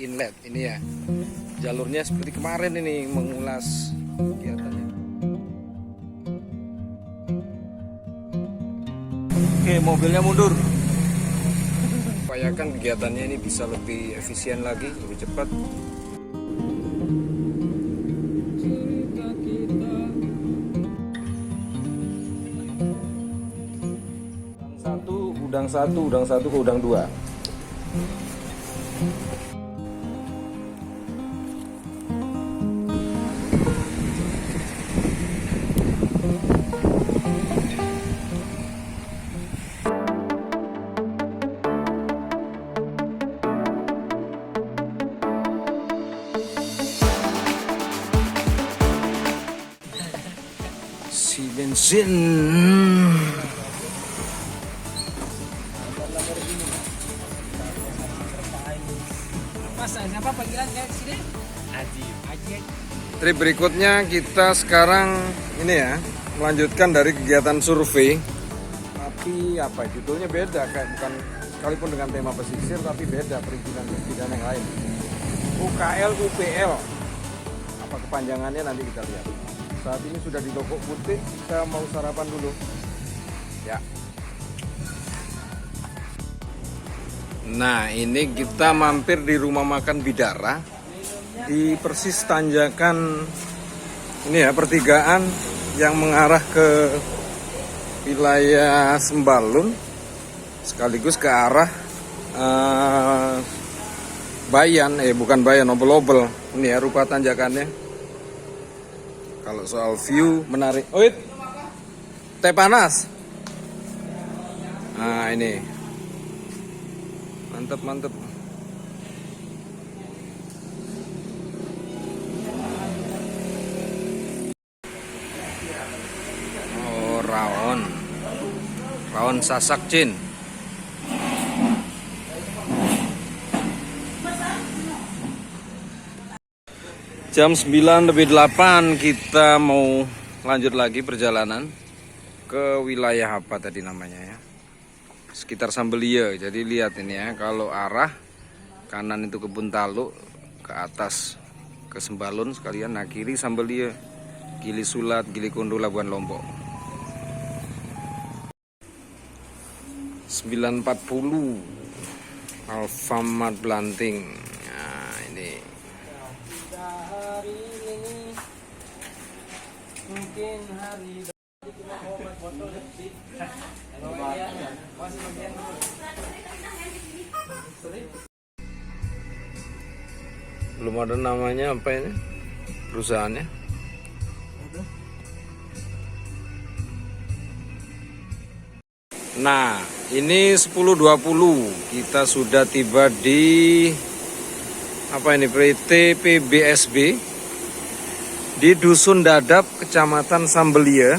Inlet ini ya, jalurnya seperti kemarin ini, mengulas kegiatannya. Oke, mobilnya mundur. Upayakan kegiatannya ini bisa lebih efisien lagi, lebih cepat. Udang satu ke udang dua. Si bensin. Apa panggilan kayak sini? Aji. Trip berikutnya kita sekarang ini ya, melanjutkan dari kegiatan survei. Tapi apa judulnya beda, kayak bukan sekalipun dengan tema pesisir tapi beda perizinan yang lain. UKL UPL. Apa kepanjangannya nanti kita lihat. Saat ini sudah di Loko Putih, saya mau sarapan dulu. Ya. Nah, ini kita mampir di rumah makan Bidara di persis tanjakan ini ya, pertigaan yang mengarah ke wilayah Sembalun sekaligus ke arah Bayan, bukan Bayan, Obel-Obel. Ini ya rupa tanjakannya. Kalau soal view menarik. Oit, teh panas. Nah ini. Mantep. Oh, rawon sasak cin. Jam 9:08 kita mau lanjut lagi perjalanan ke wilayah apa tadi namanya ya, sekitar Sambelia. Jadi lihat ini ya, kalau arah kanan itu Kebun Taluk, ke atas ke Sembalun sekalian, nah kiri Sambelia, Gili Sulat, Gili Kondo, Labuan Lombok. 9.40 Alfamart Blanting. Nah ini Hari ini mungkin hari belum ada namanya apa ini perusahaannya. Nah ini 10.20 kita sudah tiba di apa ini, PT PBSB di Dusun Dadap, Kecamatan Sambelia.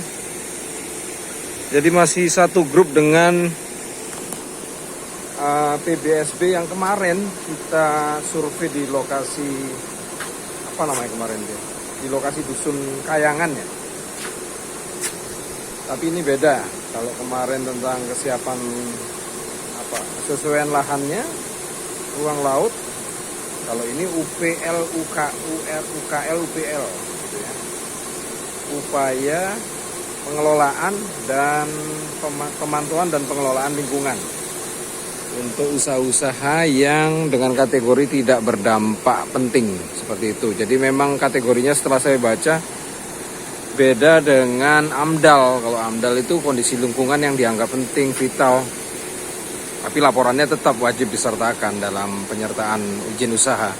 Jadi masih satu grup dengan PBSB yang kemarin kita survei di lokasi apa namanya kemarin dia, di lokasi Dusun Kayangan ya. Tapi ini beda. Kalau kemarin tentang kesiapan apa kesesuaian lahannya, ruang laut. Kalau ini UPL, UKL, UPL gitu ya. Upaya pengelolaan dan pemantauan dan pengelolaan lingkungan untuk usaha-usaha yang dengan kategori tidak berdampak penting seperti itu. Jadi memang kategorinya setelah saya baca beda dengan AMDAL. Kalau AMDAL itu kondisi lingkungan yang dianggap penting, vital. Tapi laporannya tetap wajib disertakan dalam penyertaan izin usaha.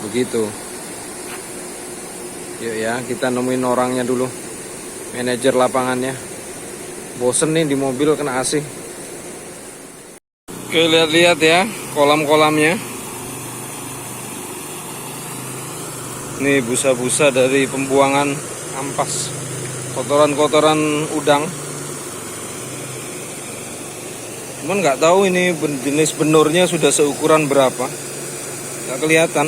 Begitu. Yuk ya, kita nemuin orangnya dulu. Manajer lapangannya. Bosen nih di mobil kena AC. Oke, lihat-lihat ya kolam-kolamnya. Nih busa-busa dari pembuangan ampas, kotoran-kotoran udang. Cuman nggak tahu ini jenis benurnya sudah seukuran berapa, nggak kelihatan.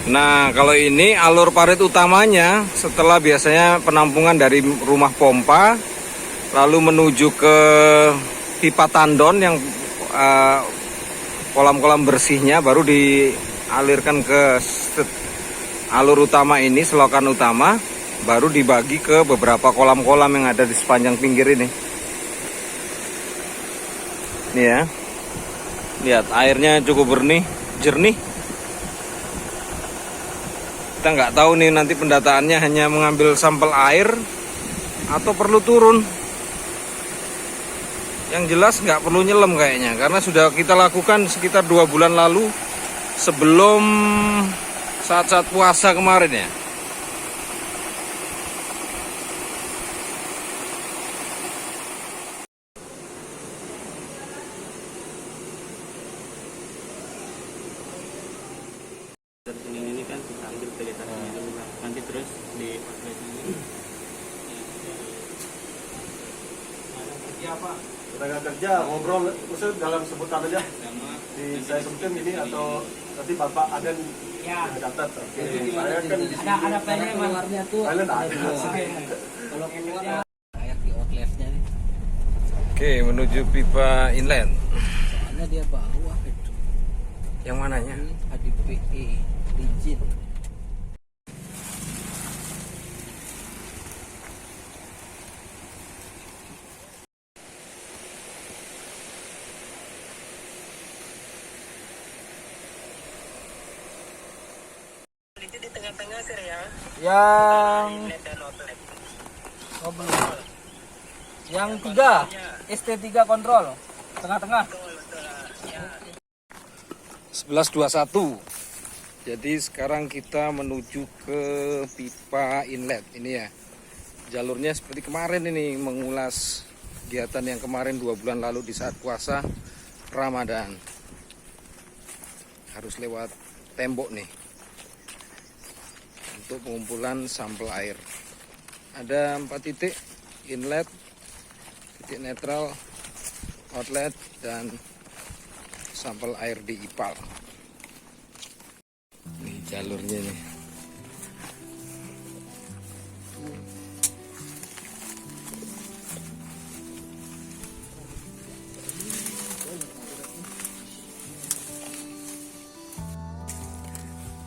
Nah, kalau ini alur parit utamanya setelah biasanya penampungan dari rumah pompa lalu menuju ke pipa tandon yang kolam-kolam bersihnya baru dialirkan ke alur utama ini, selokan utama, baru dibagi ke beberapa kolam-kolam yang ada di sepanjang pinggir ini. Nih ya. Lihat airnya cukup jernih. Kita nggak tahu nih nanti pendataannya hanya mengambil sampel air atau perlu turun. Yang jelas nggak perlu nyelam kayaknya, karena sudah kita lakukan sekitar 2 bulan lalu sebelum saat-saat puasa kemarin ya. Ini kan kita ambil vegetasinya dulu kan. Nanti terus di outlet ini. Kerja apa? Tenaga kerja ngobrol maksud dalam sebutan aja. Saya sebutin ini atau nanti Bapak Aden Ya. catat. Oke. Saya kan di sini. Ada plannya warnanya tuh. Thailand ada. Kalau kerja kayak di outletnya nih. Oke, menuju pipa inlet. Soalnya dia bawah itu. Yang mananya? Ini HDPE rigid. Di tengah-tengah sir ya. Yang Dan outlet. oh belum. Yang 3 ST3 kontrol tengah-tengah. 11.21. Jadi sekarang kita menuju ke pipa inlet ini ya. Jalurnya seperti kemarin ini, mengulas kegiatan yang kemarin 2 bulan lalu di saat puasa Ramadan. Harus lewat tembok nih untuk pengumpulan sampel air. Ada 4 titik: inlet, titik netral, outlet, dan sampel air di ipal. Nih jalurnya nih.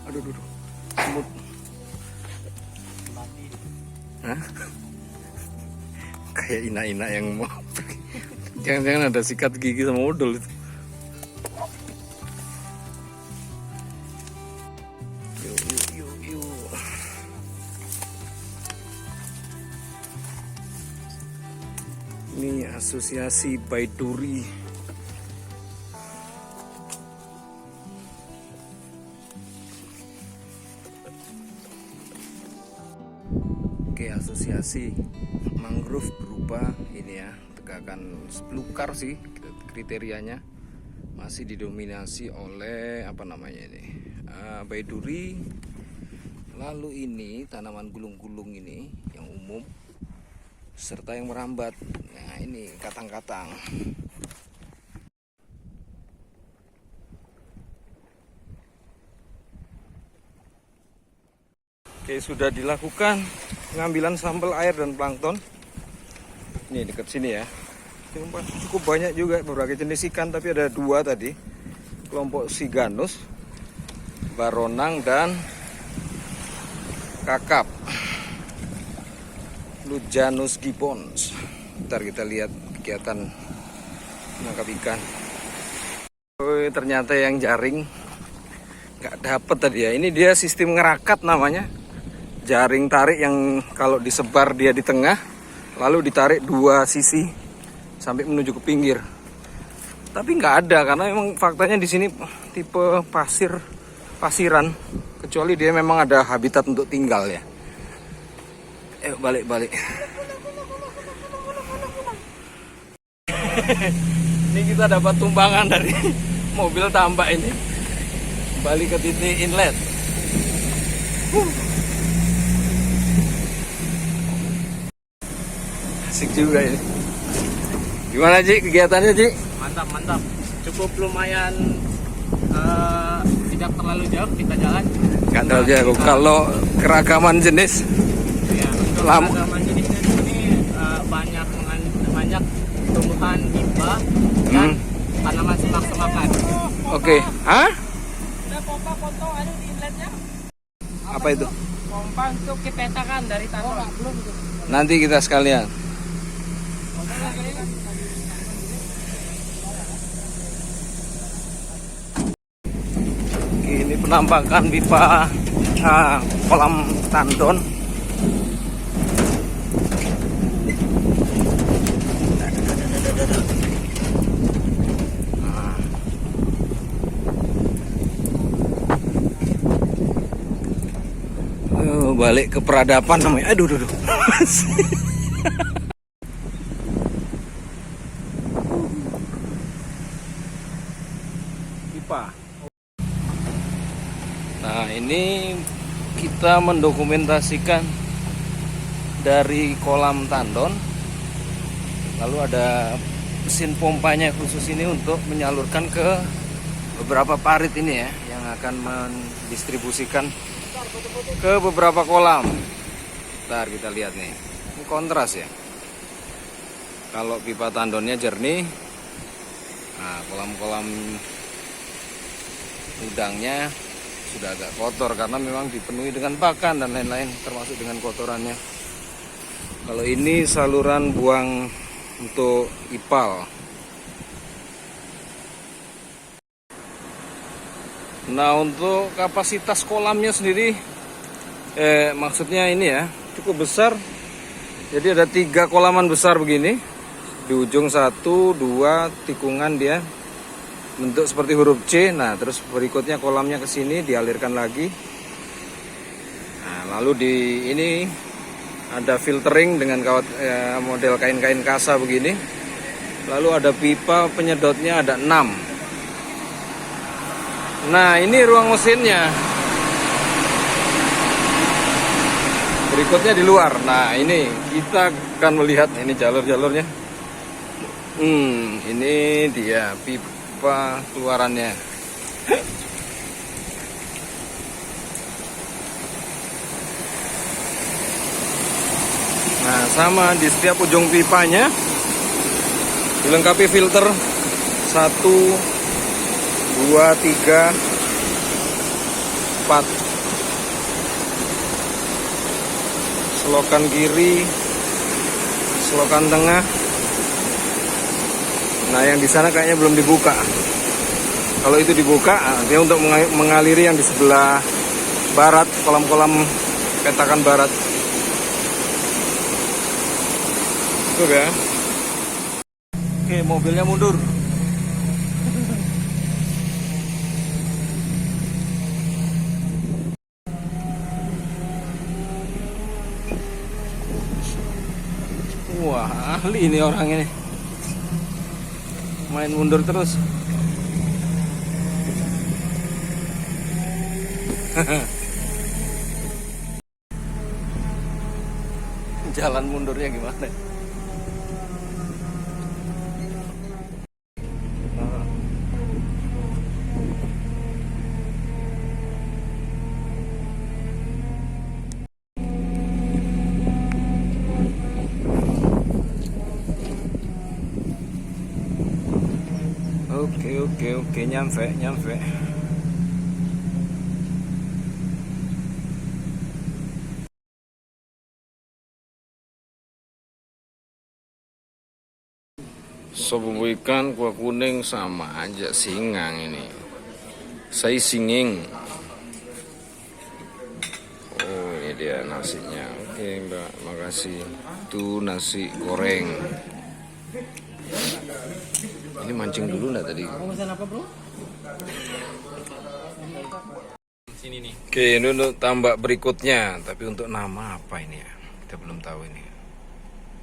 Aduh, semut. Hah? Kayak ina-ina yang mau pergi. Jangan-jangan ada sikat gigi sama odol itu. Yuk. Ini asosiasi Baiduri. Oke, asosiasi mangrove berupa ini ya, tegakan belukar sih kriterianya, masih didominasi oleh apa namanya ini, Baiduri. Lalu ini tanaman gulung-gulung ini yang umum serta yang merambat. Nah ini katang-katang. Oke, sudah dilakukan pengambilan sampel air dan plankton. Ini dekat sini ya. Cukup banyak juga berbagai jenis ikan, tapi ada 2 tadi. Kelompok Siganus, baronang, dan kakap Lujanus gibbons. Ntar kita lihat kegiatan menangkap ikan. Oh, ternyata yang jaring nggak dapet tadi ya. Ini dia sistem ngerakat namanya. Jaring tarik yang kalau disebar dia di tengah, lalu ditarik 2 sisi sampai menuju ke pinggir. Tapi nggak ada, karena memang faktanya di sini tipe pasiran, kecuali dia memang ada habitat untuk tinggal ya. Balik. Ini kita dapat tumpangan dari mobil tambak ini. Balik ke titik inlet. Asik juga ini. Gimana Ji kegiatannya Ji? Mantap. Cukup lumayan tidak terlalu jauh kita jalan. Nggak tahu aja aku. Kalau keragaman jenis Ya, untuk Lam- tanaman jenisnya di sini banyak tumbuhan pipa dan tanaman semak-semakan. Oke. Hah? Ada pompa potong ada di inletnya. Apa itu? Pompa untuk dipetakan dari tanah. Belum itu. Nanti kita sekalian. Ini penampakan pipa kolam tandon. Balik ke peradaban namanya. Aduh, aduh, aduh. Pipa. Nah, ini kita mendokumentasikan dari kolam tandon. Lalu ada mesin pompanya khusus ini untuk menyalurkan ke beberapa parit ini ya, yang akan mendistribusikan ke beberapa kolam. Ntar kita lihat nih, ini kontras ya. Kalau pipa tandonnya jernih, nah kolam-kolam udangnya sudah agak kotor karena memang dipenuhi dengan pakan dan lain-lain, termasuk dengan kotorannya. Kalau ini saluran buang untuk ipal. Nah, untuk kapasitas kolamnya sendiri maksudnya ini ya cukup besar. Jadi ada 3 kolaman besar begini. Di ujung 1, 2 tikungan dia bentuk seperti huruf C. Nah, terus berikutnya kolamnya ke sini dialirkan lagi. Nah, lalu di ini ada filtering dengan model kain-kain kasa begini. Lalu ada pipa penyedotnya ada 6. Nah, ini ruang mesinnya. Berikutnya di luar. Nah, ini kita akan melihat ini jalur-jalurnya. Ini dia pipa keluarannya. Nah, sama di setiap ujung pipanya dilengkapi filter 1, 2, 3, 4. Selokan kiri, selokan tengah. Nah, yang di sana kayaknya belum dibuka. Kalau itu dibuka, dia untuk mengaliri yang di sebelah barat, kolam-kolam petakan barat. Tuh ya. Oke, mobilnya mundur. Wah, ahli ini orang ini. Main mundur terus. Jalan mundurnya gimana? Oke, nyampe. Sop bumbu ikan, kuah kuning sama aja singang ini. Saya singing. Oh, ini dia nasinya. Oke, Mbak, makasih. Itu nasi goreng. Ini mancing dulu enggak tadi? Kamu pesan apa, Bro? Sini nih. Oke, ini untuk tambak berikutnya. Tapi untuk nama apa ini ya? Kita belum tahu ini.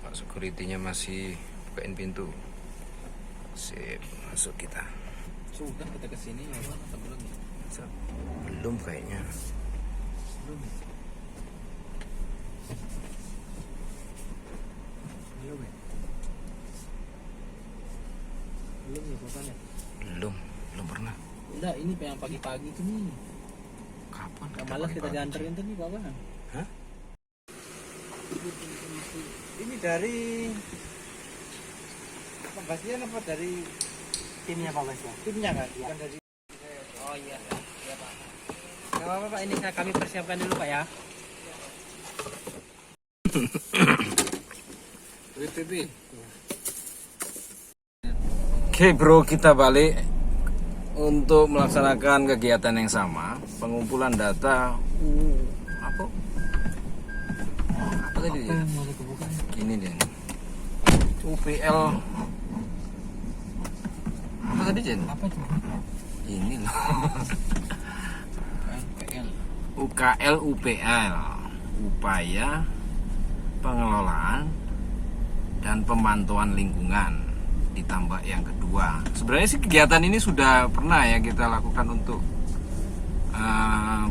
Pak security-nya masih bukain pintu. Sip, masuk kita. Sudah kita kesini ya, Bang, atau belum? Belum kayaknya. Belum. Belum ya, Belum pernah. Enggak, ini yang pagi-pagi tuh nih. Kapan? Malas kita dianterin tuh nih Pak Bang. Hah? Ini dari pembagian apa dari timnya Pak Bas ya? Timnya kan, bukan dari. Oh iya, iya Pak. Gak apa-apa Pak, ini kami persiapkan dulu Pak ya. Oke bro, kita balik untuk melaksanakan kegiatan yang sama, pengumpulan data. Apa? Apa tadi? Dia? Ini dia. UPL. Apa tadi Jen? Apa itu? Ini loh. UKL UPL, upaya pengelolaan dan pemantauan lingkungan, ditambah yang kedua. Sebenarnya sih kegiatan ini sudah pernah ya kita lakukan untuk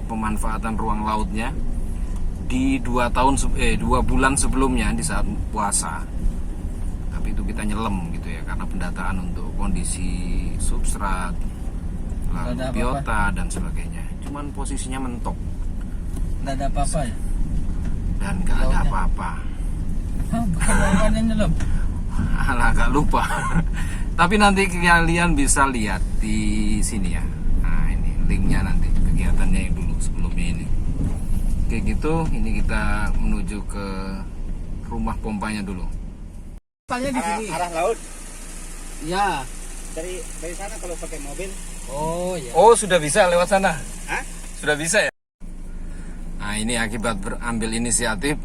pemanfaatan ruang lautnya di 2 bulan sebelumnya di saat puasa. Tapi itu kita nyelam gitu ya, karena pendataan untuk kondisi substrat, lalu biota dan sebagainya. Cuman posisinya mentok. Nggak ada apa-apa ya? Dan nggak ada apa-apa. Bukan nyelam. Agak lupa. Tapi nanti kalian bisa lihat di sini ya. Nah ini linknya nanti kegiatannya yang dulu sebelumnya ini. Kayak gitu. Ini kita menuju ke rumah pompanya dulu. Kapalnya di sini. Arah laut. Iya. Dari sana kalau pakai mobil. Oh iya. Oh sudah bisa lewat sana. Hah? Sudah bisa ya. Nah ini akibat berambil inisiatif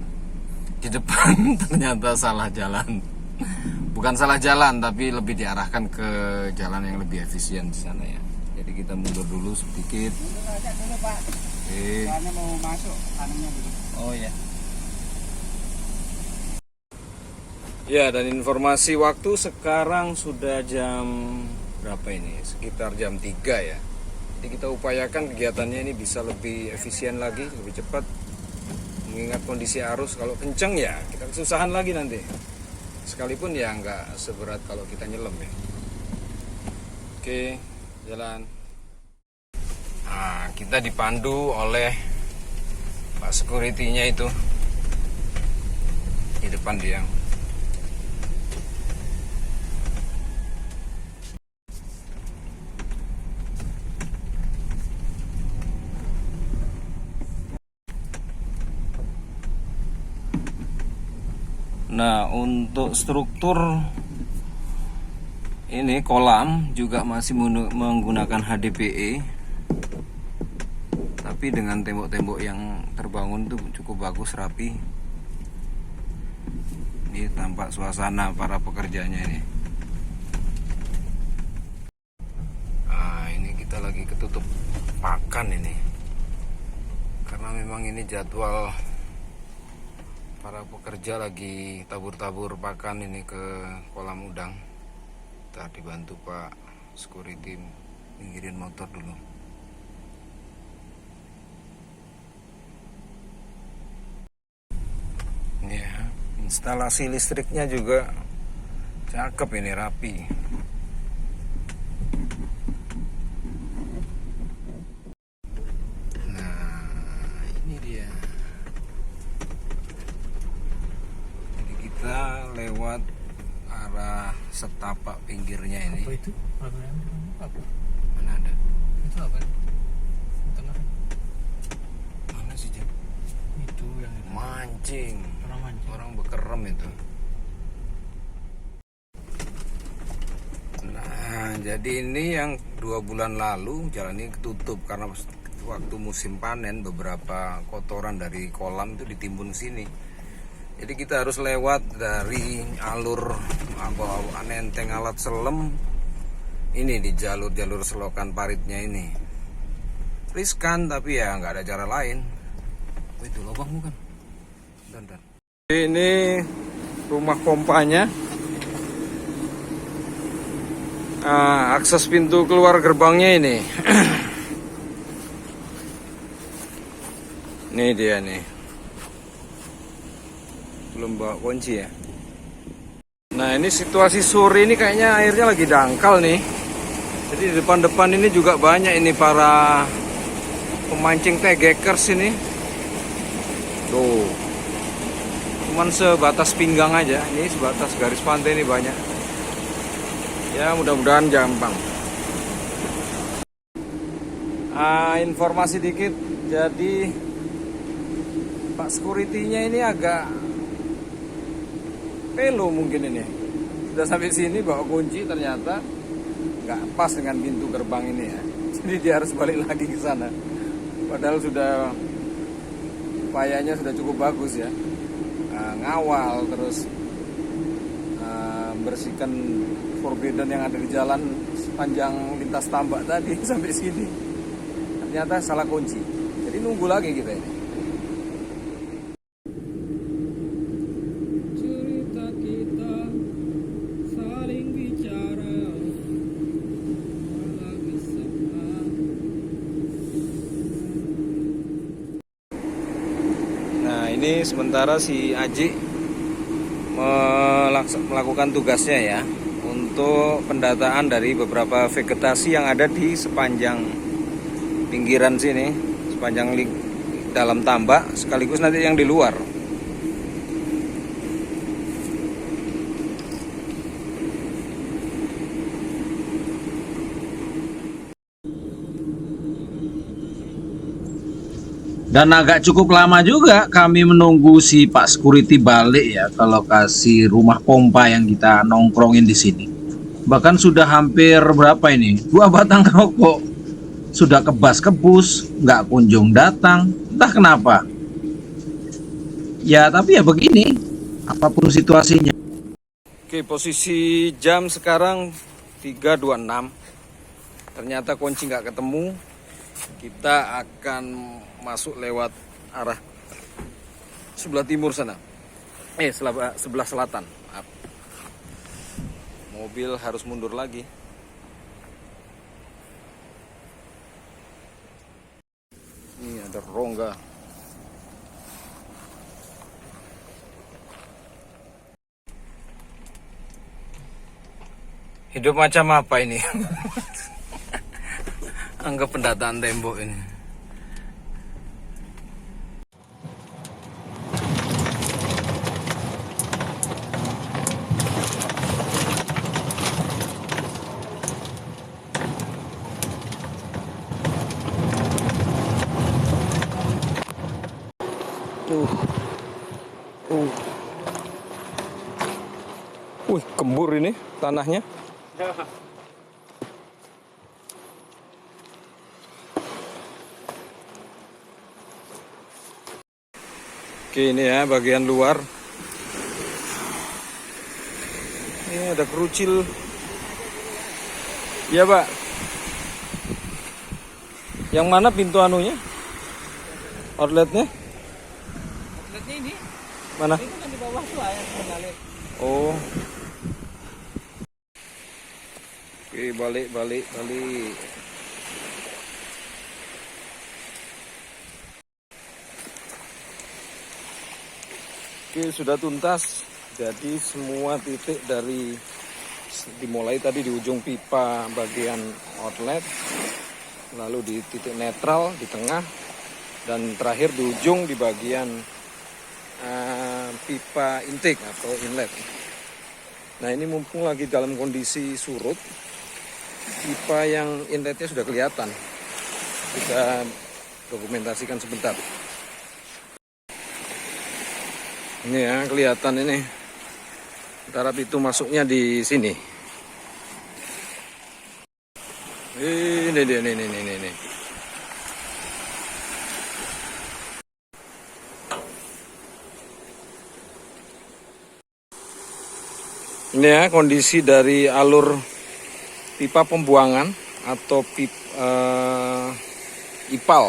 di depan ternyata salah jalan. Bukan salah jalan, tapi lebih diarahkan ke jalan yang lebih efisien di sana ya. Jadi kita mundur dulu sedikit. Mundur aja dulu Pak. Oke. Soalnya mau masuk kanannya dulu. Oh iya. Ya, dan informasi waktu sekarang sudah jam berapa ini? Sekitar jam 3 ya. Jadi kita upayakan kegiatannya ini bisa lebih efisien lagi, lebih cepat. Mengingat kondisi arus, kalau kenceng ya kita kesusahan lagi nanti. Sekalipun ya nggak seberat kalau kita nyelam ya. Oke, jalan. Nah, kita dipandu oleh Pak security-nya itu di depan dia. Nah, untuk struktur ini kolam juga masih menggunakan HDPE, tapi dengan tembok-tembok yang terbangun itu cukup bagus, rapi. Ini tampak suasana para pekerjanya ini. Nah, ini kita lagi ketutup pakan ini, karena memang ini jadwal para pekerja lagi tabur-tabur pakan ini ke kolam udang. Kita dibantu Pak security pinggirin motor dulu. Ya, instalasi listriknya juga cakep ini, rapi. Nah, ini dia. Kita lewat arah setapak pinggirnya ini. Apa itu? Apa? Mana ada? Itu apa? Tengah. Mana sih Jam? Itu yang Mancing. orang mancing. Orang bekerem itu. Nah, jadi ini yang 2 bulan lalu jalan ini ketutup karena waktu musim panen beberapa kotoran dari kolam itu ditimbun sini. Jadi kita harus lewat dari alur nenteng alat selam ini di jalur-jalur selokan paritnya ini. Riskan tapi ya nggak ada cara lain. Oh, itu lubang bukan? Dan. Ini rumah pompanya. Akses pintu keluar gerbangnya ini. Ini dia nih. Belum bawa kunci ya. Nah ini situasi sore ini kayaknya airnya lagi dangkal nih. Jadi di depan-depan ini juga banyak ini para pemancing tegekers ini. Tuh. Cuman sebatas pinggang aja. Ini sebatas garis pantai ini banyak. Ya, mudah-mudahan gampang. Informasi dikit. Jadi Pak security-nya ini agak pelo mungkin ini. Sudah sampai sini bawa kunci, ternyata nggak pas dengan pintu gerbang ini ya. Jadi dia harus balik lagi ke sana. Padahal sudah upayanya sudah cukup bagus ya. Ngawal terus bersihkan forbidden yang ada di jalan sepanjang lintas tambak tadi sampai sini. Ternyata salah kunci. Jadi nunggu lagi kita ini. Cerita kita saling bicara. Nah, ini sementara si Aji melakukan tugasnya ya untuk pendataan dari beberapa vegetasi yang ada di sepanjang pinggiran sini, sepanjang dalam tambak, sekaligus nanti yang di luar. Dan agak cukup lama juga kami menunggu si Pak Security balik ya ke lokasi rumah pompa yang kita nongkrongin di sini. Bahkan sudah hampir berapa ini? 2 batang rokok. Sudah kebas-kebus, nggak kunjung datang. Entah kenapa. Ya tapi ya begini, apapun situasinya. Oke, posisi jam sekarang 3.26. Ternyata kunci nggak ketemu. Kita akan masuk lewat arah sebelah timur sana. Sebelah selatan. Maaf. Mobil harus mundur lagi. Ini ada rongga. Hidup macam apa ini? Anggap pendataan tembok ini. Kembur ini tanahnya. Oke, ini ya bagian luar. Ini ada kerucil. Ya, Pak. Yang mana pintu anunya? Outletnya? Outletnya ini. Mana? Itu kan di bawah tuh yang mengalir. Oh. Oke, balik. Oke, sudah tuntas. Jadi semua titik dimulai tadi di ujung pipa bagian outlet, lalu di titik netral di tengah, dan terakhir di ujung di bagian pipa intake atau inlet. Nah, ini mumpung lagi dalam kondisi surut, pipa yang inletnya sudah kelihatan. Kita dokumentasikan sebentar. Ini ya, kelihatan ini. Ntar itu masuknya di sini. Ini dia, ini. Ini ya kondisi dari alur pipa pembuangan atau IPAL,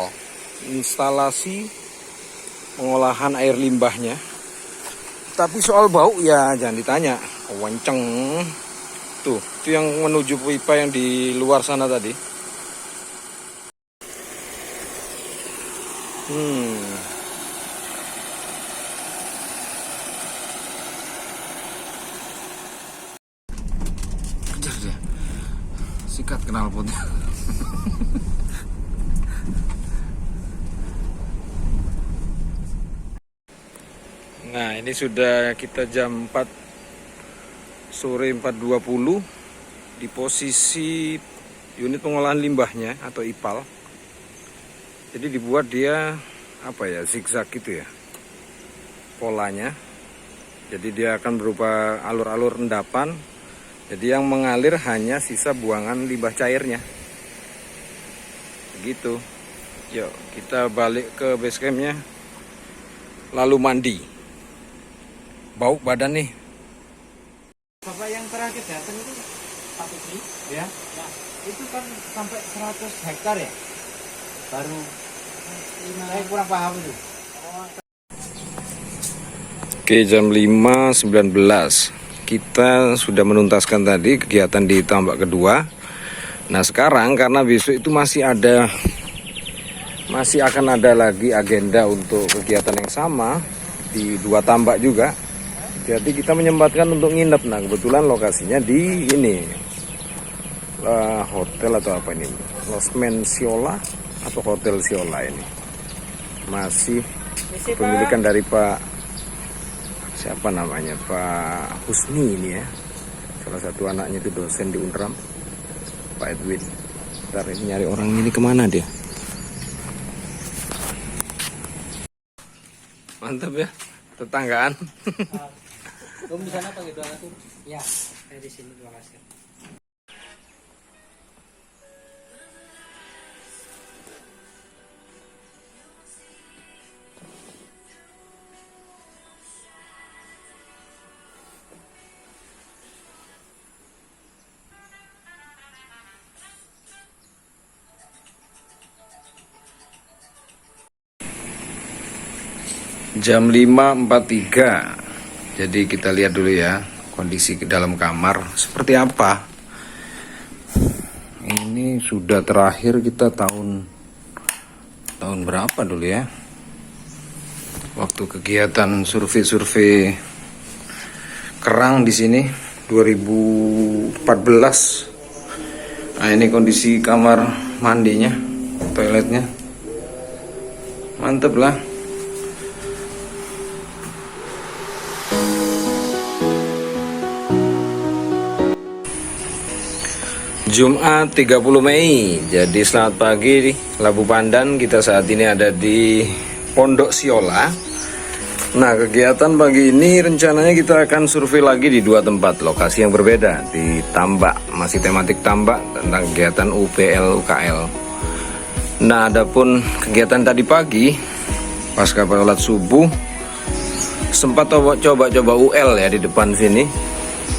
instalasi pengolahan air limbahnya. Tapi soal bau ya jangan ditanya, kenceng. Tuh, itu yang menuju pipa yang di luar sana tadi. Kejar dia. Sikat knalpotnya. Nah, ini sudah kita jam 4 sore 4.20 di posisi unit pengolahan limbahnya atau IPAL. Jadi dibuat dia apa ya, zigzag gitu ya polanya. Jadi dia akan berupa alur-alur endapan. Jadi yang mengalir hanya sisa buangan limbah cairnya. Begitu. Yuk kita balik ke base campnya, lalu mandi. Bau badan nih. Bapak yang terakhir datang itu Pak Putri, ya? Nah, itu kan sampai 100 hektar ya? Baru saya kurang paham itu. Oke, jam 5.19 kita sudah menuntaskan tadi kegiatan di tambak kedua. Nah sekarang karena besok itu masih akan ada lagi agenda untuk kegiatan yang sama di 2 tambak juga. Jadi kita menyempatkan untuk nginep. Nah kebetulan lokasinya di ini hotel atau apa ini, Losmen Siola atau Hotel Siola ini. Masih kepemilikan dari siapa namanya, Pak Husni ini ya. Salah satu anaknya itu dosen di Unram, Pak Edwin. Ntar ini nyari orang ini kemana dia. Mantap ya, tetanggaan. Kamu di sana pakai donatur? Ya, saya di sini, terima kasih. Jam 5.43. Jadi kita lihat dulu ya kondisi ke dalam kamar seperti apa. Ini sudah terakhir kita tahun berapa dulu ya, waktu kegiatan survei kerang di sini 2014. Nah ini kondisi kamar mandinya, toiletnya, mantep lah. Jumat 30 Mei. Jadi selamat pagi di Labu Pandan. Kita saat ini ada di Pondok Siola. Nah kegiatan pagi ini rencananya kita akan survei lagi di 2 tempat lokasi yang berbeda. Di tambak, masih tematik tambak tentang kegiatan UPL UKL. Nah adapun kegiatan tadi pagi pasca sholat subuh sempat coba UL ya di depan sini,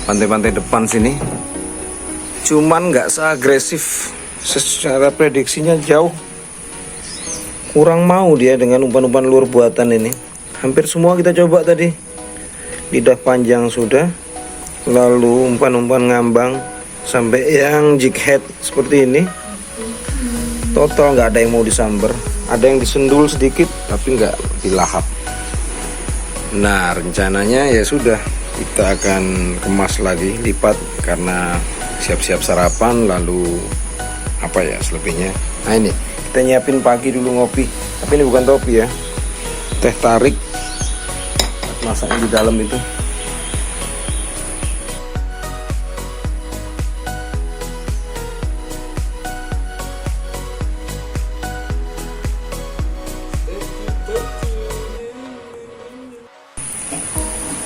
pantai-pantai depan sini. Cuman nggak seagresif, secara prediksinya jauh kurang mau dia dengan umpan-umpan lure buatan ini. Hampir semua kita coba tadi, lidah panjang sudah, lalu umpan-umpan ngambang sampai yang jig head seperti ini. Total nggak ada yang mau disamber, ada yang disendul sedikit tapi nggak dilahap. Nah rencananya ya sudah, kita akan kemas lagi, lipat karena siap-siap sarapan, lalu apa ya selebihnya. Nah ini kita nyiapin pagi dulu ngopi, tapi ini bukan topi ya, teh tarik, masaknya di dalam itu.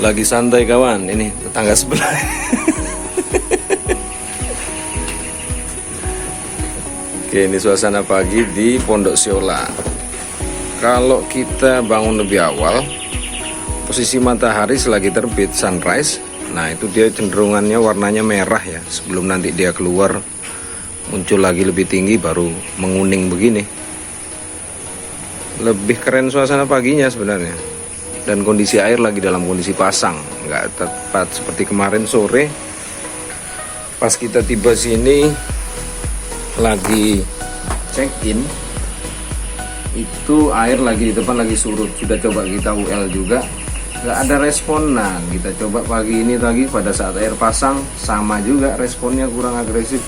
Lagi santai kawan, ini tetangga sebelah. Oke, ini suasana pagi di Pondok Siola. Kalau kita bangun lebih awal, posisi matahari selagi terbit, sunrise. Nah itu dia cenderungannya warnanya merah ya. Sebelum nanti dia keluar muncul lagi lebih tinggi baru menguning begini. Lebih keren suasana paginya sebenarnya. Dan kondisi air lagi dalam kondisi pasang, nggak tepat seperti kemarin sore. Pas kita tiba sini lagi check in, itu air lagi di depan lagi surut. Sudah coba kita UL juga, nggak ada respon. Nah kita coba pagi ini lagi pada saat air pasang, sama juga responnya kurang agresif.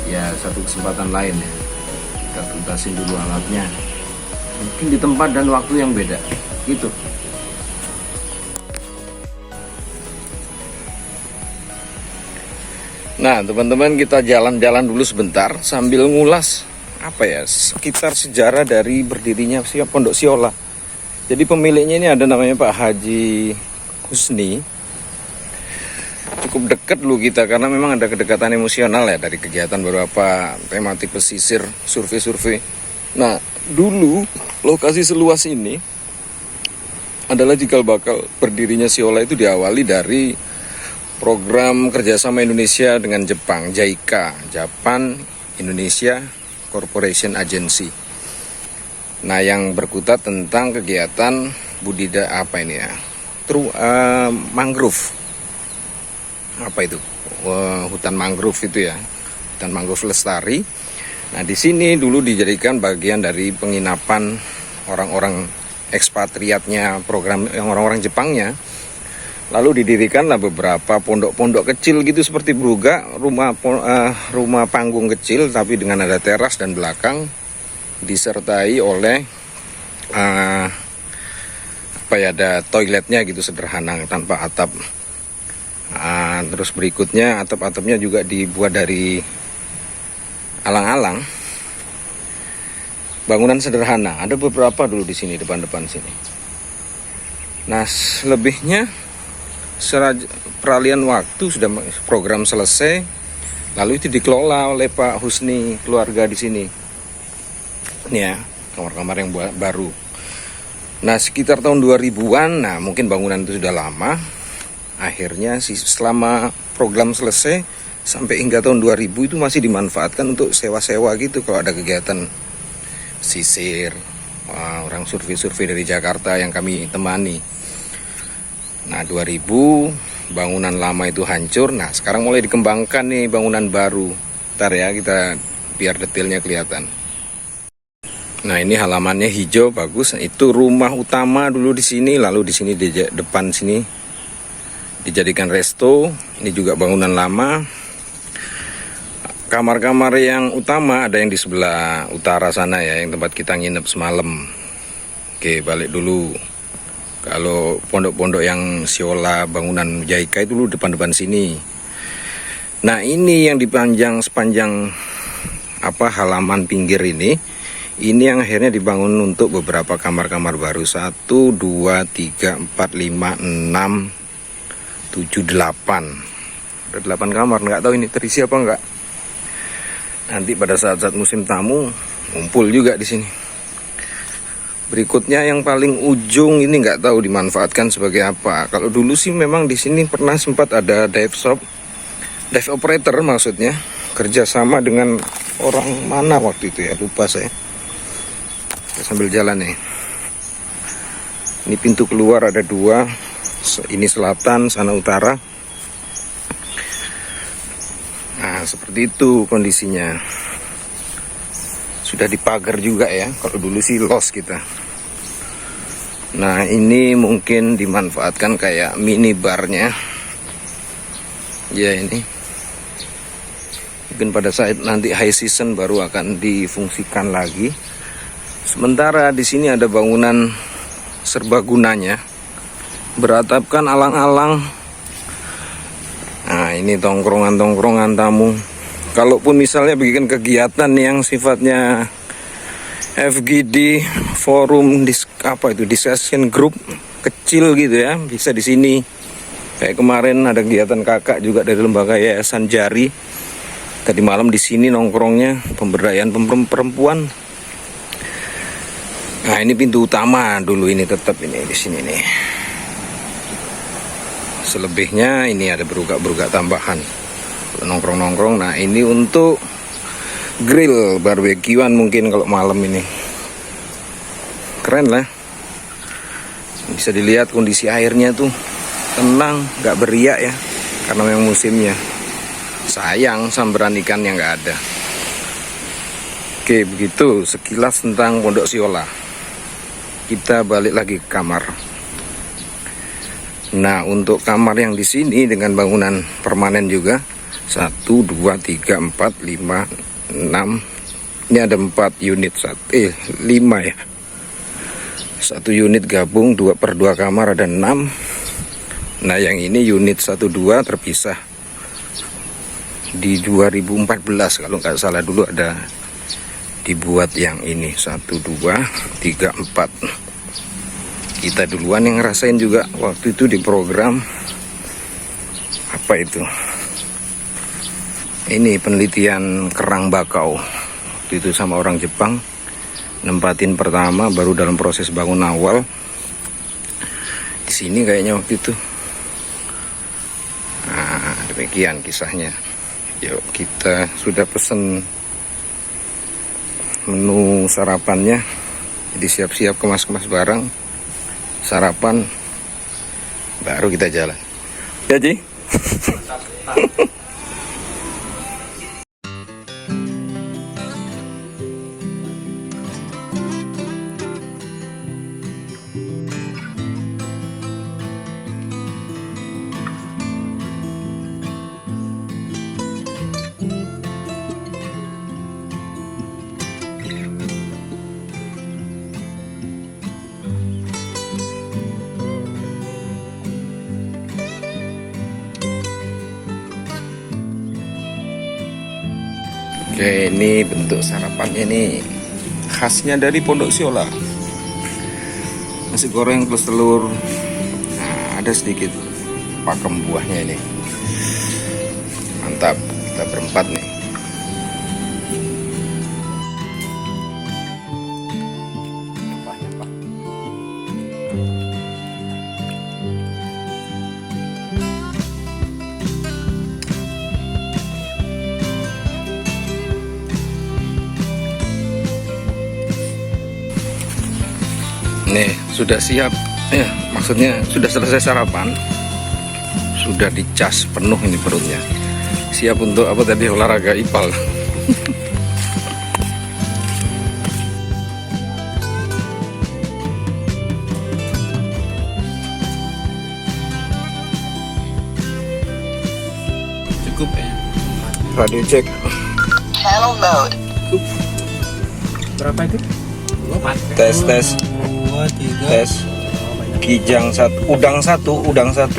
Ya satu kesempatan lain ya, kita tuntasin dulu alatnya, mungkin di tempat dan waktu yang beda gitu. Nah teman-teman, kita jalan-jalan dulu sebentar sambil ngulas apa ya, sekitar sejarah dari berdirinya Pondok Siola. Jadi pemiliknya ini ada namanya Pak Haji Husni. Cukup dekat dulu kita karena memang ada kedekatan emosional ya dari kegiatan beberapa tematik pesisir, survei-survei. Nah dulu lokasi seluas ini adalah cikal bakal berdirinya Siola itu diawali dari program kerjasama Indonesia dengan Jepang, JICA, Japan Indonesia Corporation Agency. Nah, yang berkutat tentang kegiatan budidaya apa ini ya? Mangrove. Apa itu? Hutan mangrove itu ya. Hutan mangrove lestari. Nah, di sini dulu dijadikan bagian dari penginapan orang-orang ekspatriatnya, program yang orang-orang Jepangnya. Lalu didirikanlah beberapa pondok-pondok kecil gitu seperti Bruga, rumah panggung kecil tapi dengan ada teras dan belakang disertai oleh ada toiletnya gitu sederhana tanpa atap. Terus berikutnya atap-atapnya juga dibuat dari alang-alang. Bangunan sederhana, ada beberapa dulu di sini depan-depan sini. Nah, selebihnya peralihan waktu sudah program selesai, lalu itu dikelola oleh Pak Husni keluarga di sini. Ini ya kamar-kamar yang baru. Nah sekitar tahun 2000-an, nah mungkin bangunan itu sudah lama. Akhirnya selama program selesai sampai hingga tahun 2000 itu masih dimanfaatkan untuk sewa-sewa gitu kalau ada kegiatan pesisir, orang survei-survei dari Jakarta yang kami temani. Nah 2000 bangunan lama itu hancur. Nah sekarang mulai dikembangkan nih bangunan baru. Ntar ya kita biar detailnya kelihatan. Nah ini halamannya hijau bagus. Itu rumah utama dulu di sini. Lalu di sini di depan sini dijadikan resto. Ini juga bangunan lama. Kamar-kamar yang utama ada yang di sebelah utara sana ya, yang tempat kita nginep semalam. Oke, balik dulu. Kalau pondok-pondok yang Siola bangunan JICA itu dulu depan-depan sini. Nah ini yang dipanjang sepanjang halaman pinggir ini yang akhirnya dibangun untuk beberapa kamar-kamar baru. 1, 2, 3, 4, 5, 6, 7, 8. Ada 8 kamar, nggak tahu ini terisi apa enggak. Nanti pada saat-saat musim tamu ngumpul juga di sini. Berikutnya yang paling ujung ini nggak tahu dimanfaatkan sebagai apa. Kalau dulu sih memang di sini pernah sempat ada dive shop, dive operator maksudnya, kerjasama dengan orang mana waktu itu ya, lupa saya. Sambil jalan nih. Ini pintu keluar ada 2, ini selatan, sana utara. Nah seperti itu kondisinya. Sudah dipagar juga ya, kalau dulu sih los kita. Nah ini mungkin dimanfaatkan kayak minibarnya. Ya ini mungkin pada saat nanti high season baru akan difungsikan lagi. Sementara di sini ada bangunan serbagunanya, beratapkan alang-alang. Nah ini tongkrongan-tongkrongan tamu. Kalaupun misalnya bikin kegiatan yang sifatnya FGD, forum discussion group kecil gitu ya, bisa di sini. Kayak kemarin ada kegiatan kakak juga dari lembaga Yayasan Jari. Tadi malam di sini nongkrongnya pemberdayaan perempuan. Nah ini pintu utama dulu, ini tetap ini di sini nih. Selebihnya ini ada berugak tambahan. Nongkrong-nongkrong. Nah ini untuk grill barbekyuan mungkin kalau malam ini. Keren lah. Bisa dilihat kondisi airnya tuh tenang, nggak beriak ya, karena memang musimnya. Sayang sambaran ikannya nggak ada. Oke begitu sekilas tentang Pondok Siola. Kita balik lagi ke kamar. Nah untuk kamar yang di sini dengan bangunan permanen juga 1, 2, 3, 4, 5, 6. Ini ada 4 unit, 5 ya. 1 unit gabung 2/2 kamar ada 6. Nah yang ini unit 1, 2 terpisah. di 2014 kalau nggak salah. Dulu ada dibuat yang ini 1, 2, 3, 4. Kita duluan yang ngerasain juga waktu itu di program apa itu, ini penelitian kerang bakau waktu itu sama orang Jepang, nempatin pertama, baru dalam proses bangun awal di sini kayaknya waktu itu. Nah, demikian kisahnya. Yuk, kita sudah pesen menu sarapannya, jadi siap-siap kemas-kemas barang, sarapan, baru kita jalan. Ya, Ji? Oke, ini bentuk sarapannya nih khasnya dari Pondok Siola. Nasi goreng plus telur. Nah, ada sedikit pakem buahnya ini. Mantap, kita berempat nih. Nih, sudah siap. Maksudnya sudah selesai sarapan. Sudah dicas penuh ini perutnya. Siap untuk apa tadi, olahraga ipal. Cukup ya. Radio cek. Channel mode. Berapa itu? Tes. 2, 3. Tes. Kijang 1, udang 1, udang 1.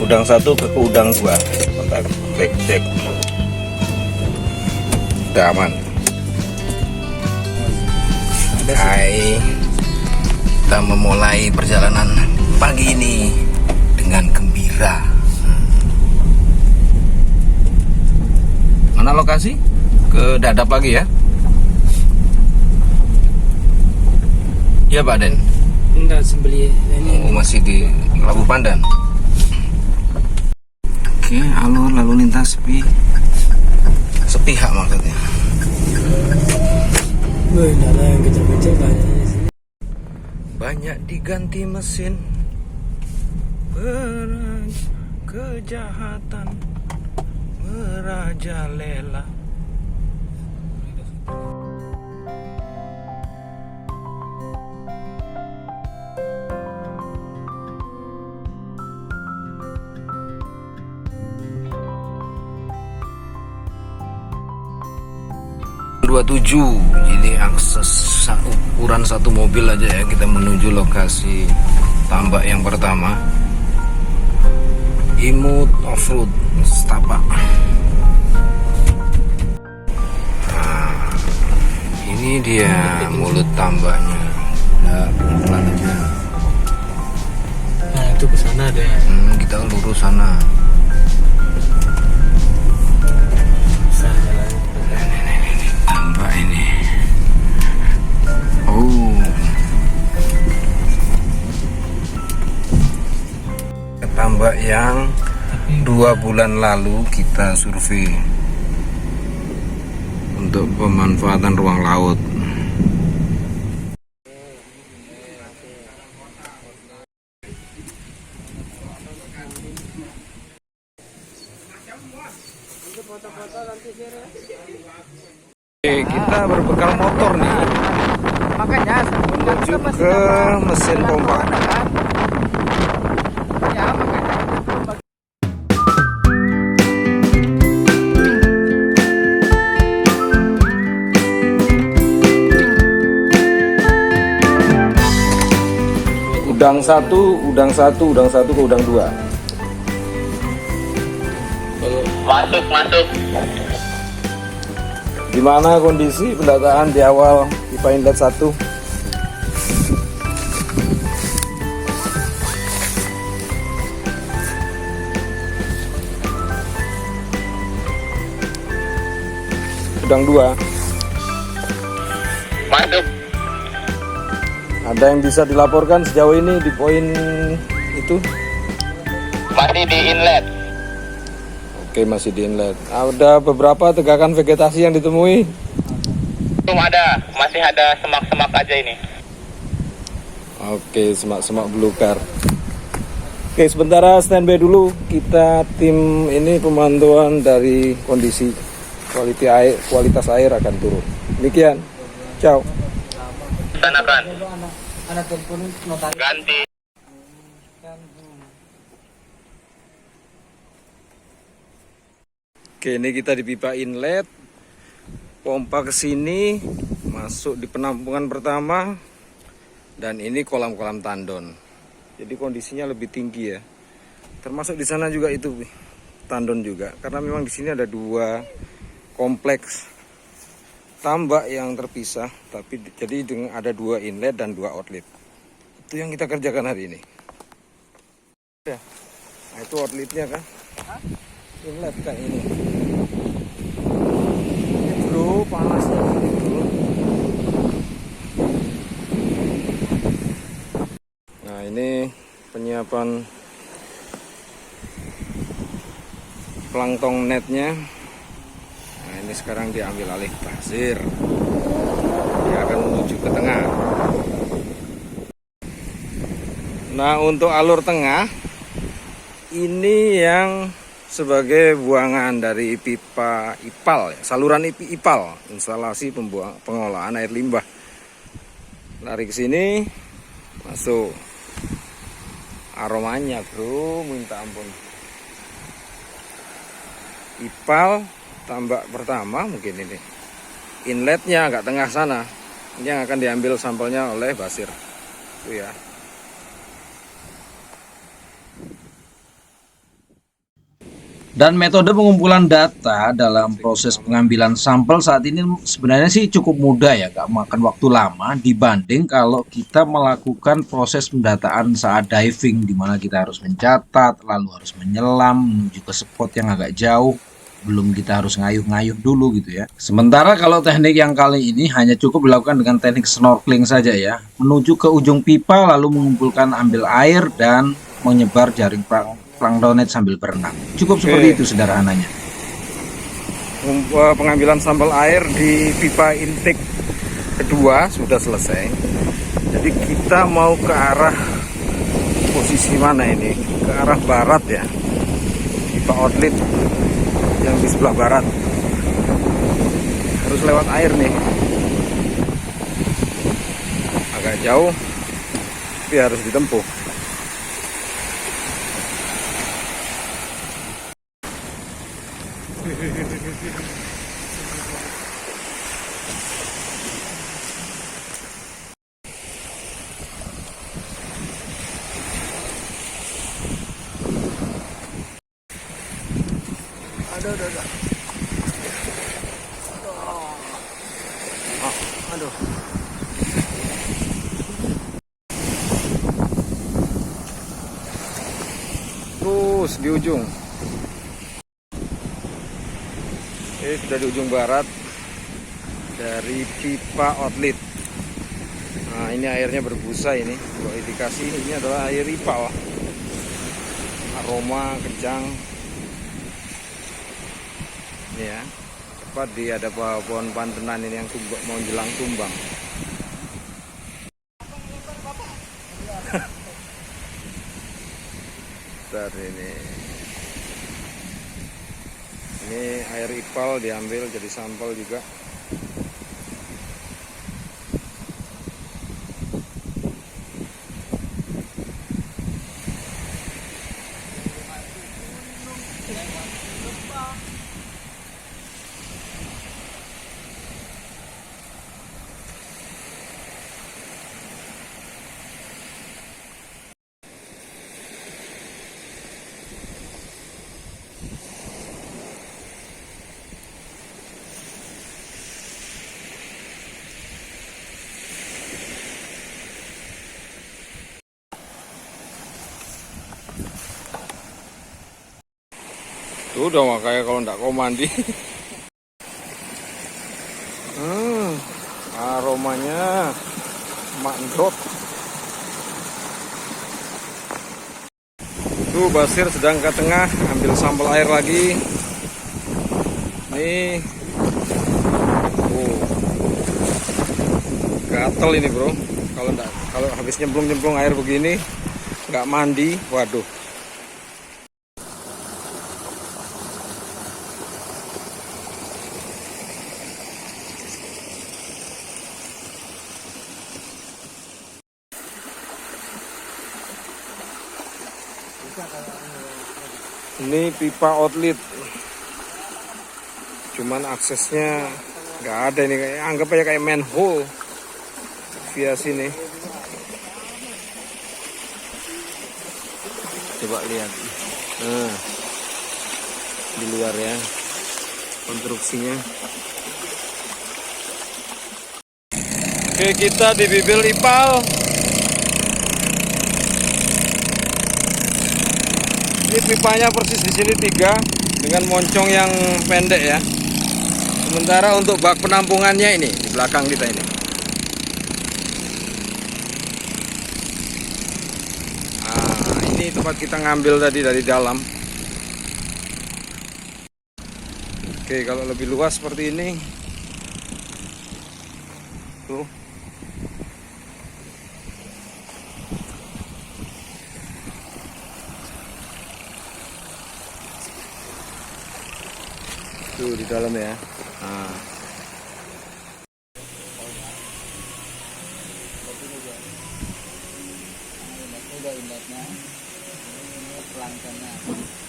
Udang 1 ke udang 2. Bentar, cek. Udah aman. Hai. Kita memulai perjalanan pagi ini dengan gembira. Mana lokasi? Ke Dadap lagi ya? Iya Pak Den? Enggak, sembeli ini. Oh, masih di Labu Pandan. Oke, alur lalu lintas sepihak maksudnya. Wih, ada yang kecil-kecil banyak di sini. Banyak diganti mesin, perang kejahatan merajalela. Jadi akses ukuran satu mobil aja ya, kita menuju lokasi tambak yang pertama, Imut Offroad Setapak. Nah, ini dia mulut tambaknya. Nah, pelan aja. Nah, itu ke sana deh. Kita lurus sana. Bisa jalan. Tambak ini. Oh. Tambak yang 2 bulan lalu kita survei untuk pemanfaatan ruang laut. Oke, kita berbekal motor nih. Makanya Menuju ke mesin pompa. ya makanya. Udang 1 ke udang 2. Masuk. Gimana kondisi pendataan di awal pipa inlet 1? Sedang 2. Masuk. Ada yang bisa dilaporkan sejauh ini di poin itu? Masih di inlet. Oke, masih di inlet. Ada beberapa tegakan vegetasi yang ditemui. Belum ada. Masih ada semak-semak aja ini. Oke, semak-semak belukar. Oke, sementara standby dulu. Kita tim ini pemantauan dari kondisi kualitas air akan turun. Demikian. Ciao. Laksanakan. Anak telepon notaris. Ganti. Oke, ini kita di pipa inlet. Pompa ke sini, masuk di penampungan pertama. Dan ini kolam-kolam tandon. Jadi kondisinya lebih tinggi ya. Termasuk di sana juga itu tandon juga. Karena memang di sini ada 2 kompleks tambak yang terpisah. Tapi jadi ada 2 inlet dan 2 outlet. Itu yang kita kerjakan hari ini. Ya. Nah, itu outletnya kan. Inlet kayak ini. Bro, panasnya bro. Nah, ini penyiapan plankton netnya. Nah, ini sekarang diambil alih pasir. Dia akan menuju ke tengah. Nah, untuk alur tengah ini yang sebagai buangan dari pipa IPAL, saluran IPAL, instalasi pengolahan air limbah. Lari ke sini, masuk. Aromanya bro, minta ampun. IPAL tambak pertama mungkin ini. Inletnya agak tengah sana. Ini yang akan diambil sampelnya oleh Basir. Itu ya. Dan metode pengumpulan data dalam proses pengambilan sampel saat ini sebenarnya sih cukup mudah ya, gak makan waktu lama dibanding kalau kita melakukan proses pendataan saat diving, di mana kita harus mencatat, lalu harus menyelam menuju ke spot yang agak jauh, belum kita harus ngayuh-ngayuh dulu gitu ya. Sementara kalau teknik yang kali ini hanya cukup dilakukan dengan teknik snorkeling saja ya, menuju ke ujung pipa lalu mengumpulkan ambil air dan menyebar jaring plankton net sambil berenang. Cukup seperti itu sederhananya. Pengambilan sampel air di pipa intake kedua sudah selesai. Jadi kita mau ke arah posisi mana ini? Ke arah barat ya. Pipa outlet yang di sebelah barat. Harus lewat air nih. Agak jauh, tapi harus ditempuh. Aduh. Aduh. Terus di ujung. Sudah di ujung barat dari pipa outlet. Nah, ini airnya berbusa ini. Kalau indikasi ini adalah air IPAL. Aroma kejang. Ini ya, tepat di ada pohon pantenan ini yang mau jelang tumbang. Bentar ini air IPAL diambil jadi sampel juga. Tuh udah makanya kalau nggak kau mandi. Aromanya mantap. Tuh Basir sedang ke tengah ambil sampel air lagi. Nih. Gatel ini, Bro. Kalau habis nyemplung air begini nggak mandi, waduh. Ini pipa outlet, cuman aksesnya nggak ada ini, kayak anggap aja kayak manhole via sini. Coba lihat, nah di luar ya konstruksinya. Oke, kita di bibir ipal. Ini pipanya persis di sini 3 dengan moncong yang pendek ya. Sementara untuk bak penampungannya ini di belakang kita ini. Nah, ini tempat kita ngambil tadi dari dalam. Oke, kalau lebih luas seperti ini. Tuh. Tuh di dalam ya. Nah.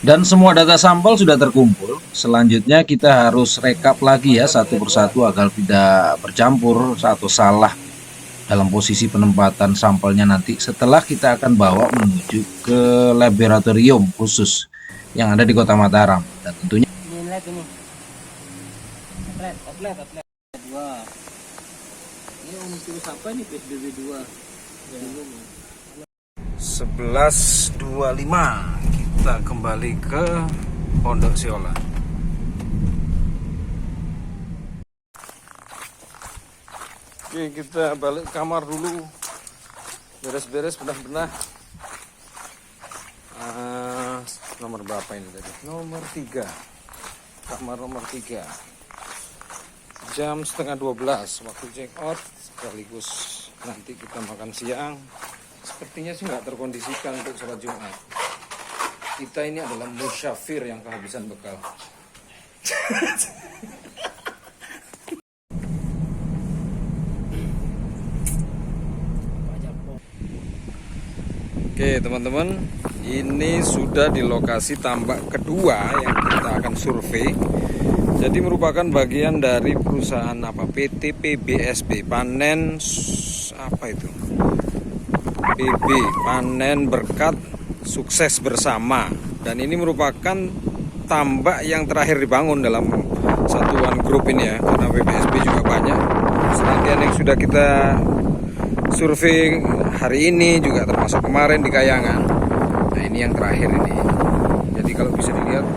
Dan semua data sampel sudah terkumpul. Selanjutnya kita harus rekap lagi ya satu persatu agar tidak bercampur atau salah dalam posisi penempatan sampelnya nanti setelah kita akan bawa menuju ke laboratorium khusus yang ada di Kota Mataram. Dan tentunya ini. Outlet 2. Ini untuk apa nih PSBB 2? 11.25 kita kembali ke Pondok Siola. Oke, kita balik kamar dulu, beres-beres benar-benar. Nomor berapa ini tadi? Nomor 3, kamar nomor 3. Jam setengah 12 waktu check out, sekaligus nanti kita makan siang. Sepertinya sih nggak terkondisikan untuk sholat Jumat. Kita ini adalah musyafir yang kehabisan bekal. Oke teman-teman, ini sudah di lokasi tambak kedua yang kita akan survei. Jadi merupakan bagian dari perusahaan apa, PT PBSB, panen apa itu? PB, panen berkat sukses bersama. Dan ini merupakan tambak yang terakhir dibangun dalam satuan grup ini ya, karena PBSB juga banyak. Serangkaian yang sudah kita survei hari ini juga termasuk kemarin di Kayangan. Nah ini yang terakhir ini. Jadi kalau bisa dilihat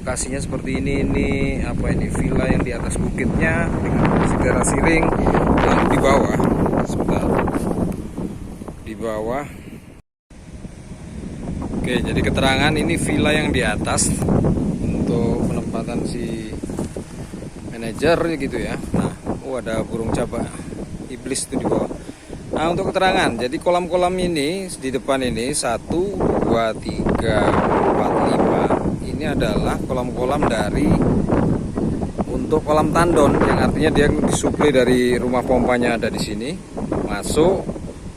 lokasinya seperti ini apa ini, villa yang di atas bukitnya dengan kondisi terasi ring, dan di bawah sebentar, di bawah. Oke, jadi keterangan ini villa yang di atas untuk penempatan si manajer gitu ya. Nah, ada burung cabak iblis itu di bawah. Nah, untuk keterangan, jadi kolam-kolam ini di depan ini 1, 2, 3, 4, 5 ini adalah kolam-kolam dari untuk kolam tandon, yang artinya dia disuplai dari rumah pompanya ada di sini masuk.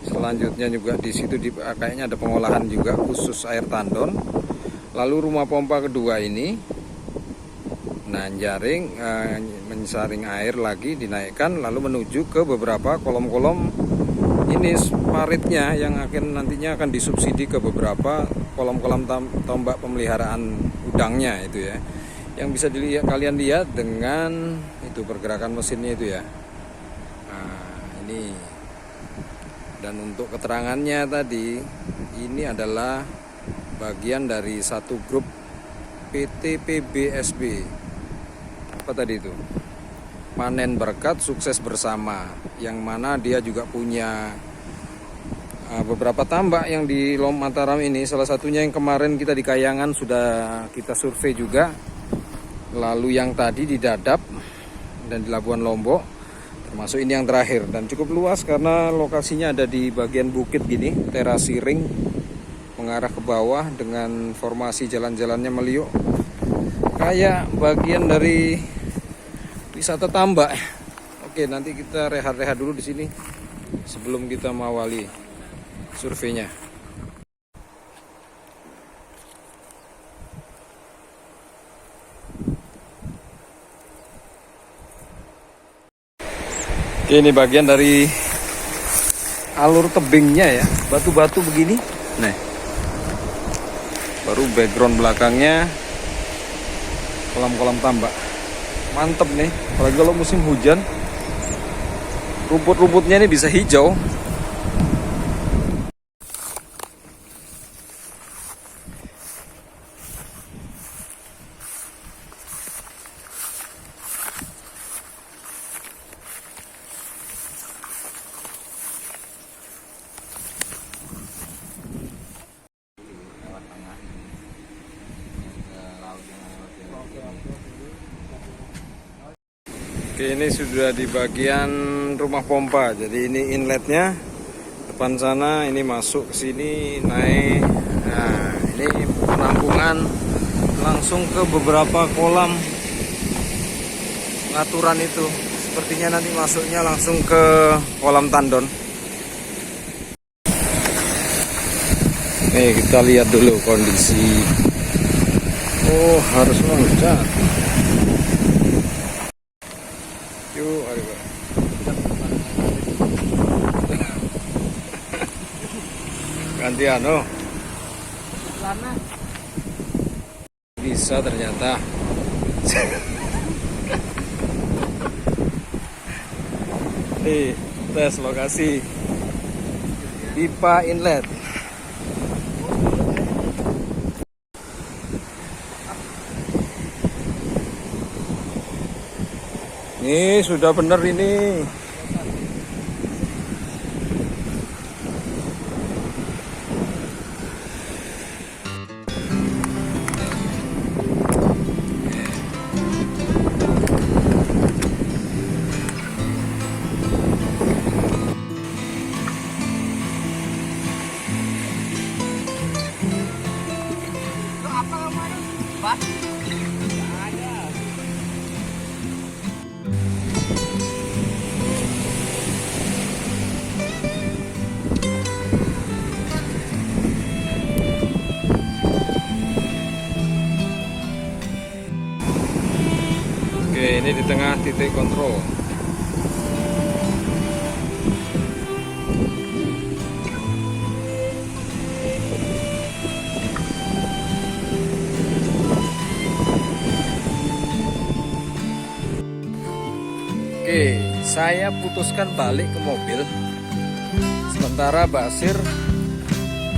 Selanjutnya juga di situ kayaknya ada pengolahan juga khusus air tandon. Lalu rumah pompa kedua ini jaring mensaring air lagi dinaikkan lalu menuju ke beberapa kolom-kolom ini paritnya yang nantinya akan disubsidi ke beberapa kolam-kolam tombak pemeliharaan udangnya itu ya, yang bisa dilihat, kalian lihat dengan itu pergerakan mesinnya itu ya. Nah ini, dan untuk keterangannya tadi ini adalah bagian dari satu grup PT PBSB. Apa tadi itu? Panen berkat sukses bersama. Yang mana dia juga punya beberapa tambak yang di Mataram ini. Salah satunya yang kemarin kita di Kayangan sudah kita survei juga. Lalu yang tadi di Dadap dan di Labuan Lombok, termasuk ini yang terakhir, dan cukup luas karena lokasinya ada di bagian bukit gini, terasi ring mengarah ke bawah dengan formasi jalan-jalannya meliuk, kayak bagian dari wisata tambak. Oke, nanti kita rehat-rehat dulu di sini sebelum kita mengawali surveinya. Ini bagian dari alur tebingnya ya, batu-batu begini. Nah, baru background belakangnya kolam-kolam tambak. Mantep nih, apalagi kalau musim hujan, rumput-rumputnya ini bisa hijau. Oke, ini sudah di bagian rumah pompa. Jadi ini inletnya, depan sana ini masuk ke sini naik. Nah, ini penampungan langsung ke beberapa kolam pengaturan itu. Sepertinya nanti masuknya langsung ke kolam tandon. Nih kita lihat dulu kondisi. Oh, harus loncat. Yuk, ayo. Gantian, oh. Bisa ternyata. Nih, tes lokasi pipa inlet. Ini sudah benar ini. Oke, ini di tengah titik kontrol. Oke, saya putuskan balik ke mobil. Sementara Basir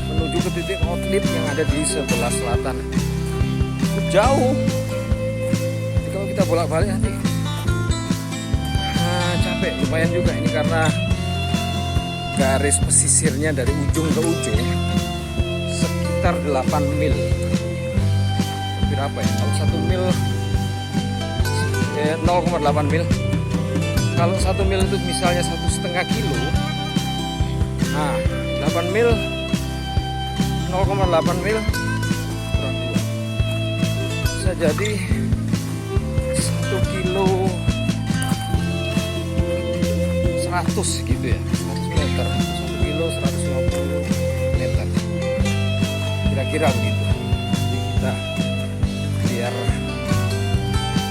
menuju ke titik outlet yang ada di sebelah selatan. Jauh. Kalau kita bolak-balik nanti capek lumayan juga ini karena garis pesisirnya dari ujung ke ujung sekitar 8 mil. Berapa ya? Kalau 1 mil 0,8 mil. Kalau 1 mil itu misalnya 1,5 kilo. Nah, 8 mil 0,8 mil kurang 2. Bisa jadi 1 kilo 100 gitu ya, 100 meter, 1 kilo 150 meter, kira-kira begitu. Jadi kita biar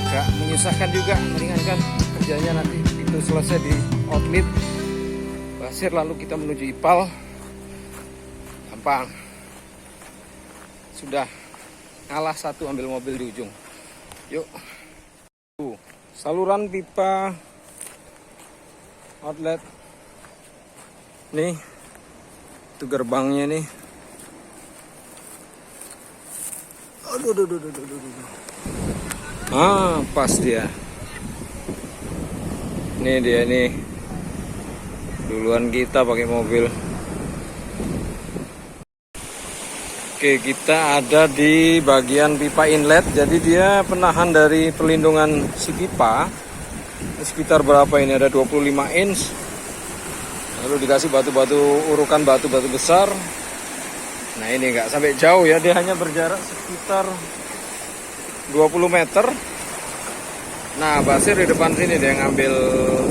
gak menyusahkan juga, meringankan kerjanya nanti itu selesai di outlet Basir lalu kita menuju Ipal, gampang. Sudah ngalah satu, ambil mobil di ujung. Yuk. Saluran pipa outlet. Nih. Itu gerbangnya nih. Ah, pas dia. Ini dia nih. Duluan kita pakai mobil. Oke, kita ada di bagian pipa inlet. Jadi dia penahan dari perlindungan si pipa. Ini sekitar berapa ini? Ada 25 inch. Lalu dikasih batu-batu, urukan batu-batu besar. Nah ini nggak sampai jauh ya, dia hanya berjarak sekitar 20 meter. Nah Basir di depan sini dia ngambil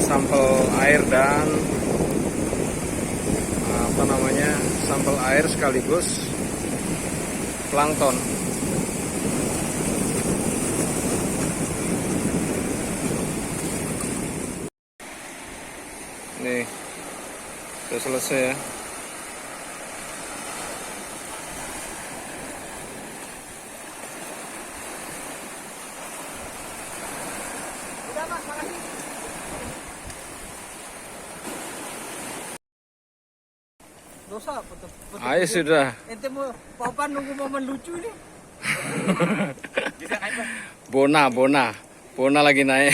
sampel air dan sampel air sekaligus plankton. Nih sudah selesai ya. Dosa Ayo sudah. ente mau papan nunggu momen lucu ini. Bona lagi naik.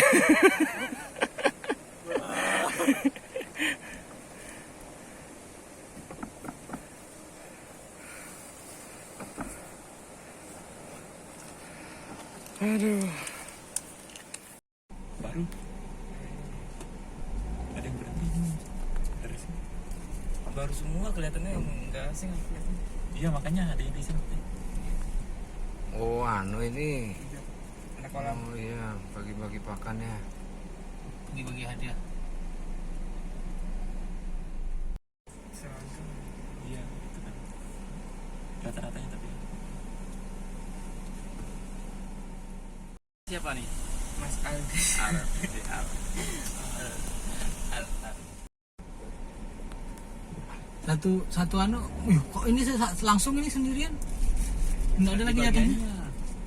Aduh. Baru ada yang berhenti dari sini. Baru semua kelihatannya enggak asing. Iya makanya ada yang di sini. Oh ini. Ada kolam. Oh iya, bagi-bagi pakannya. Bagi-bagi hadiah. Iya, itu kan. Rata-ratanya tapi. Siapa nih? Mas Al. Satu anu, kok ini langsung ini sendirian? Enggak ada lagi jatuhnya.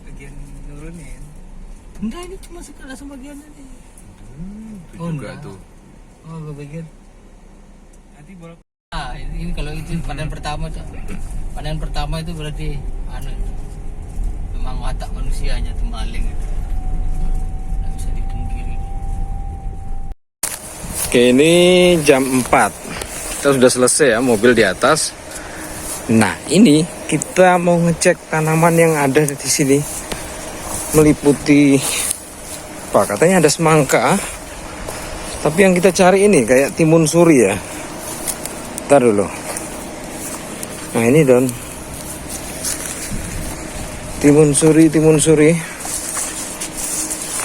Bagian nurunin. Enggak, ini cuma langsung bagian ini. Itu juga enggak. tuh. Oh, bagian. Nanti bolak. Ah, ini kalau itu panen pertama, Cak. Panen pertama itu berarti anu. Memang watak manusianya tuh maling. Nggak bisa dipungkiri. Oke, ini jam 4. Kita sudah selesai ya, mobil di atas. Nah, ini kita mau ngecek tanaman yang ada di sini. Meliputi apa? Katanya ada semangka. Tapi yang kita cari ini kayak timun suri ya. Ntar dulu. Nah, ini Don. Timun suri.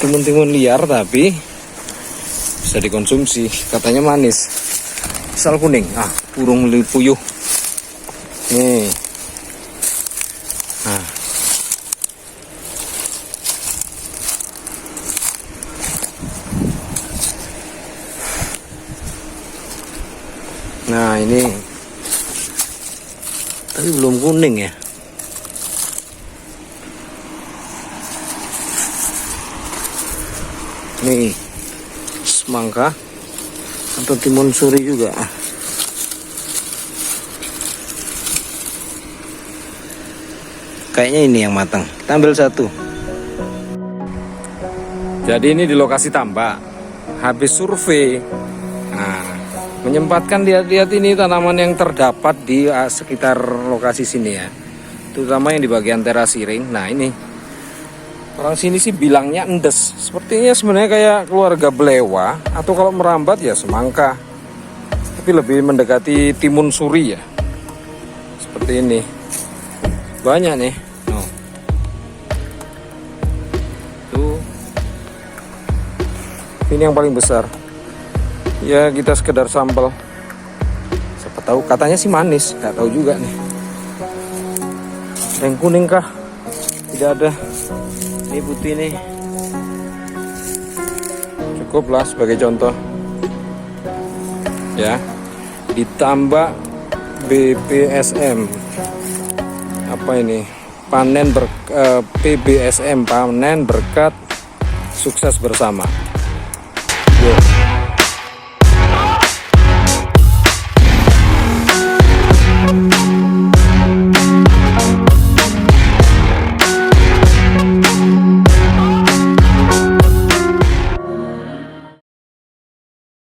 Timun-timun liar tapi bisa dikonsumsi. Katanya manis. Sal kuning, burung puyuh. Nih. Nah, ini. Tapi belum kuning ya. Nih. Semangka atau timun suri juga. Kayaknya ini yang matang. Kita ambil satu. Jadi ini di lokasi tambak. Habis survei. Nah, menyempatkan lihat-lihat ini tanaman yang terdapat di sekitar lokasi sini ya. Terutama yang di bagian teras siring. Nah, ini. Orang sini sih bilangnya endes. Sepertinya sebenarnya kayak keluarga belewa atau kalau merambat ya semangka. Tapi lebih mendekati timun suri ya. Seperti ini. Banyak nih. Oh. Tuh. Ini yang paling besar. Ya kita sekedar sampel. Siapa tahu katanya sih manis, nggak tahu juga nih. Yang kuning kah? Tidak ada. Ini putih nih. Cukup lah sebagai contoh. Ya. Ditambah BPSM. Apa ini? PBSM, panen berkat sukses bersama.